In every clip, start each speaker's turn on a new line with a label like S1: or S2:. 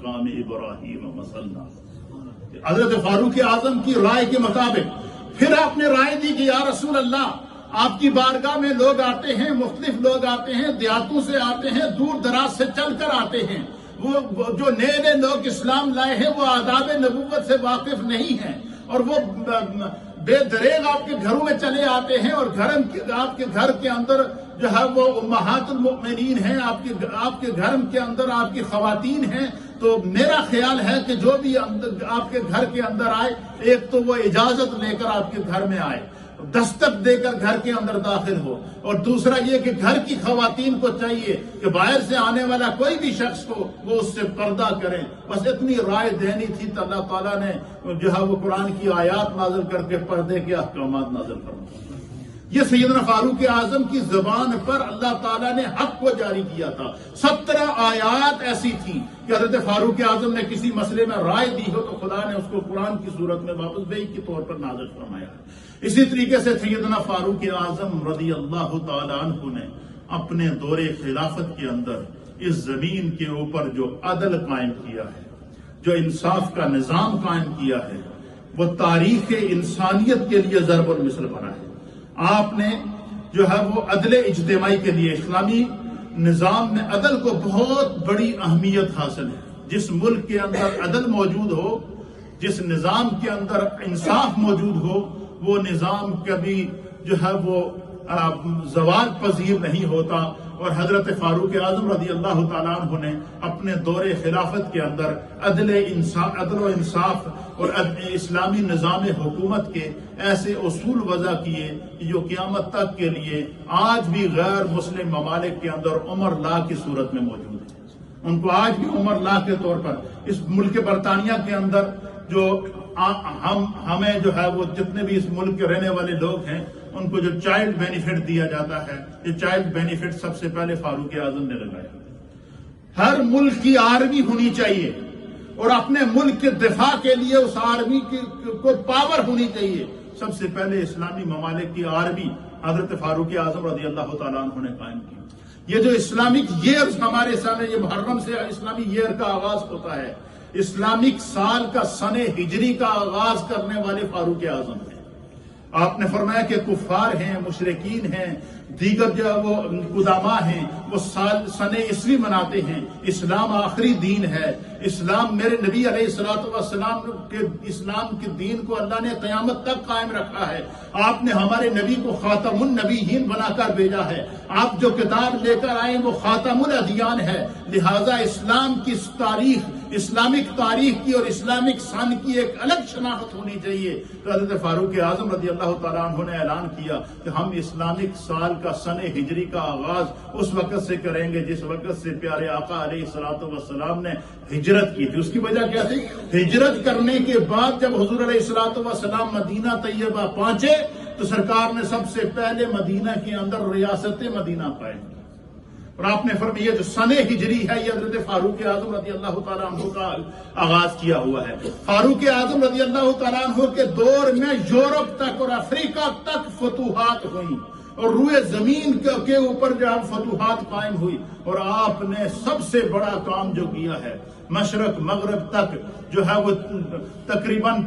S1: مقام ابراہیم مسلح۔ حضرت فاروق اعظم کی رائے کے مطابق پھر آپ نے رائے دی کہ یا رسول اللہ، آپ کی بارگاہ میں لوگ آتے ہیں، مختلف لوگ آتے ہیں، دیہاتوں سے آتے ہیں، دور دراز سے چل کر آتے ہیں، وہ جو نئے نئے لوگ اسلام لائے ہیں وہ آداب نبوت سے واقف نہیں ہیں، اور وہ بے دریغ آپ کے گھروں میں چلے آتے ہیں، اور آپ کے گھر کے اندر جو ہے وہ امہات المؤمنین ہیں، آپ کے گھر کے اندر آپ کی خواتین ہیں۔ تو میرا خیال ہے کہ جو بھی آپ کے گھر کے اندر آئے، ایک تو وہ اجازت لے کر آپ کے گھر میں آئے، دستک دے کر گھر کے اندر داخل ہو، اور دوسرا یہ کہ گھر کی خواتین کو چاہیے کہ باہر سے آنے والا کوئی بھی شخص کو وہ اس سے پردہ کریں۔ بس اتنی رائے دینی تھی تو اللہ تعالیٰ نے جو ہے وہ قرآن کی آیات نازل کر کے پردے کے احکامات نازل فرمائے۔ یہ سیدنا فاروق اعظم کی زبان پر اللہ تعالیٰ نے حق کو جاری کیا تھا۔ 17 آیات ایسی تھی کہ حضرت فاروق اعظم نے کسی مسئلے میں رائے دی ہو تو خدا نے اس کو قرآن کی صورت میں واپس وحی کے طور پر نازل فرمایا ہے۔ اسی طریقے سے سیدنا فاروق اعظم رضی اللہ تعالیٰ عنہ نے اپنے دور خلافت کے اندر اس زمین کے اوپر جو عدل قائم کیا ہے، جو انصاف کا نظام قائم کیا ہے، وہ تاریخ انسانیت کے لیے ضرب المثل بنا ہے۔ آپ نے جو ہے وہ عدل اجتماعی کے لیے اسلامی نظام میں عدل کو بہت بڑی اہمیت حاصل ہے۔ جس ملک کے اندر عدل موجود ہو، جس نظام کے اندر انصاف موجود ہو، وہ نظام کبھی جو ہے وہ زوال پذیر نہیں ہوتا۔ اور حضرت فاروق اعظم رضی اللہ تعالیٰ عنہ نے اپنے دور خلافت کے اندر عدل و انصاف اور اسلامی نظام حکومت کے ایسے اصول وضع کیے جو قیامت تک کے لیے آج بھی غیر مسلم ممالک کے اندر عمر لا کی صورت میں موجود ہیں۔ ان کو آج بھی عمر لا کے طور پر اس ملک برطانیہ کے اندر جو ہمیں جو ہے وہ جتنے بھی اس ملک کے رہنے والے لوگ ہیں ان کو جو چائلڈ بینیفٹ دیا جاتا ہے، یہ چائلڈ بینیفٹ سب سے پہلے فاروق اعظم نے لگایا۔ ہر ملک کی آرمی ہونی چاہیے اور اپنے ملک کے دفاع کے لیے اس آرمی کو پاور ہونی چاہیے۔ سب سے پہلے اسلامی ممالک کی آرمی حضرت فاروق اعظم رضی اللہ تعالیٰ عنہ نے قائم کی۔ یہ جو اسلامک ایئرز ہمارے سامنے، یہ محرم سے اسلامی ایئر کا آغاز ہوتا ہے، اسلامک سال کا سن ہجری کا آغاز کرنے والے فاروق اعظم ہیں۔ آپ نے فرمایا کہ کفار ہیں، مشرکین ہیں، دیگر جو وہ قداماء ہیں، وہ سن عیسوی مناتے ہیں۔ اسلام آخری دین ہے۔ اسلام میرے نبی علیہ اسلام کے دین کو اللہ نے قیامت تک قائم رکھا ہے۔ آپ نے ہمارے نبی کو خاتم النبیین بنا کر بھیجا ہے۔ آپ جو کتاب لے کر آئے وہ خاتم الادیان ہے۔ لہذا اسلام کی تاریخ، اسلامک تاریخ کی اور اسلامک سن کی ایک الگ شناخت ہونی چاہیے۔ تو حضرت فاروق اعظم رضی اللہ تعالیٰ عنہ نے اعلان کیا کہ ہم اسلامک سال کا سن ہجری کا آغاز اس وقت سے کریں گے جس وقت سے پیارے آقا علیہ الصلوۃ والسلام نے ہجرت کی تھی۔ اس کی وجہ کیا تھی؟ ہجرت کرنے کے بعد جب حضور علیہ الصلوۃ والسلام مدینہ طیبہ پہنچے تو سرکار نے سب سے پہلے مدینہ کے اندر ریاست مدینہ قائم کی، اور آپ نے فرمایا جو سن ہجری ہے یہ حضرت فاروق اعظم رضی اللہ تعالیٰ عنہ کا آغاز کیا ہوا ہے۔ فاروق اعظم رضی اللہ تعالیٰ عنہ کے دور میں یورپ تک اور افریقہ تک فتوحات ہوئیں، اور روئے زمین کے اوپر جب فتوحات قائم ہوئی، اور آپ نے سب سے بڑا کام جو کیا ہے، مشرق مغرب تک جو ہے وہ تقریباً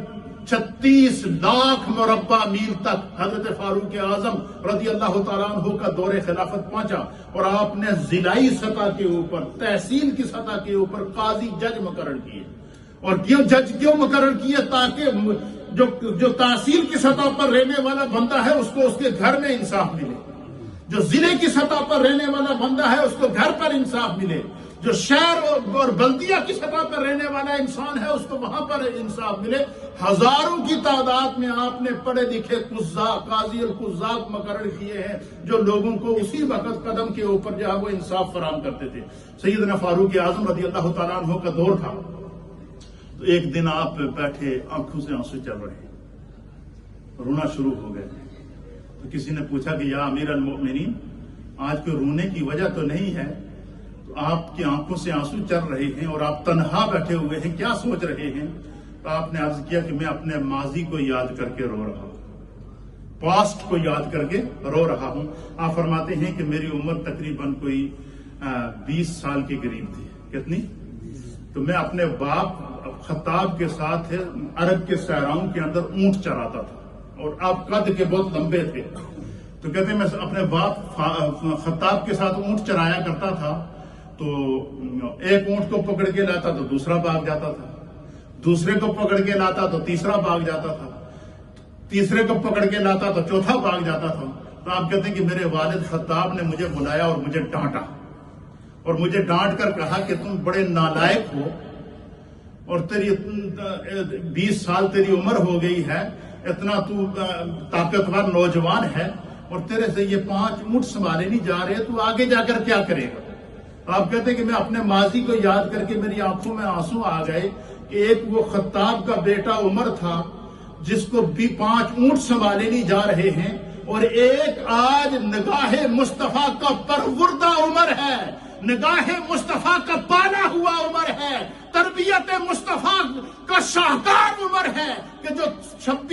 S1: 36 لاکھ مربع میل تک حضرت فاروق اعظم رضی اللہ تعالیٰ عنہ کا دور خلافت پہنچا، اور آپ نے ضلعی سطح کے اوپر، تحصیل کی سطح کے اوپر قاضی جج مقرر کیے۔ اور کیوں مقرر کیے؟ تاکہ جو تحصیل کی سطح پر رہنے والا بندہ ہے اس کو اس کے گھر میں انصاف ملے، جو ضلع کی سطح پر رہنے والا بندہ ہے اس کو گھر پر انصاف ملے، جو شہر اور بلدیہ کی سطح پر رہنے والا انسان ہے اس کو وہاں پر انصاف ملے۔ ہزاروں کی تعداد میں آپ نے پڑھے لکھے قاضی القضات مقرر کیے ہیں جو لوگوں کو اسی وقت قدم کے اوپر جو ہے وہ انصاف فراہم کرتے تھے۔ سیدنا فاروق اعظم رضی اللہ تعالیٰ عنہ کا دور تھا، تو ایک دن آپ بیٹھے، آنکھوں سے آنسو چل رہے، رونا شروع ہو گئے، تو کسی نے پوچھا کہ یا امیر المؤمنین، آج کوئی رونے کی وجہ تو نہیں ہے؟ تو آپ کی آنکھوں سے آنسو چل رہے ہیں اور آپ تنہا بیٹھے ہوئے ہیں، کیا سوچ رہے ہیں؟ تو آپ نے عرض کیا کہ میں اپنے ماضی کو یاد کر کے رو رہا ہوں، پاسٹ کو یاد کر کے رو رہا ہوں۔ آپ فرماتے ہیں کہ میری عمر تقریباً کوئی 20 سال کے قریب تھی۔ کتنی؟ تو میں اپنے باپ خطاب کے ساتھ عرب کے صحراؤں کے اندر اونٹ چراتا تھا اور آپ قد کے بہت لمبے تھے. تو کہتے ہیں میں اپنے باپ خطاب کے ساتھ اونٹ چرایا کرتا تھا. تو ایک اونٹ کو پکڑ کے لاتا تو دوسرا بھاگ جاتا تھا, دوسرے کو پکڑ کے لاتا تو تیسرا بھاگ جاتا تھا, تیسرے کو پکڑ کے لاتا تو چوتھا بھاگ جاتا تھا. تو آپ کہتے ہیں کہ میرے والد خطاب نے مجھے بلایا اور مجھے ڈانٹا, اور مجھے ڈانٹ کر کہا کہ تم بڑے نالائق ہو اور تیری 20 سال تیری عمر ہو گئی ہے, اتنا تو طاقتور نوجوان ہے اور تیرے سے یہ 5 اونٹ سنبھالے نہیں جا رہے, تو آگے جا کر کیا کرے گا. آپ کہتے ہیں کہ میں اپنے ماضی کو یاد کر کے میری آنکھوں میں آنسو آ گئے کہ ایک وہ خطاب کا بیٹا عمر تھا جس کو بھی 5 اونٹ سنبھالے نہیں جا رہے ہیں, اور ایک آج نگاہ مصطفیٰ کا پروردہ عمر ہے, نگاہ مصطفیٰ کا پالا ہوا عمر ہے, تربیت مصطفیٰ کا شاہکار عمر ہے کہ جو 26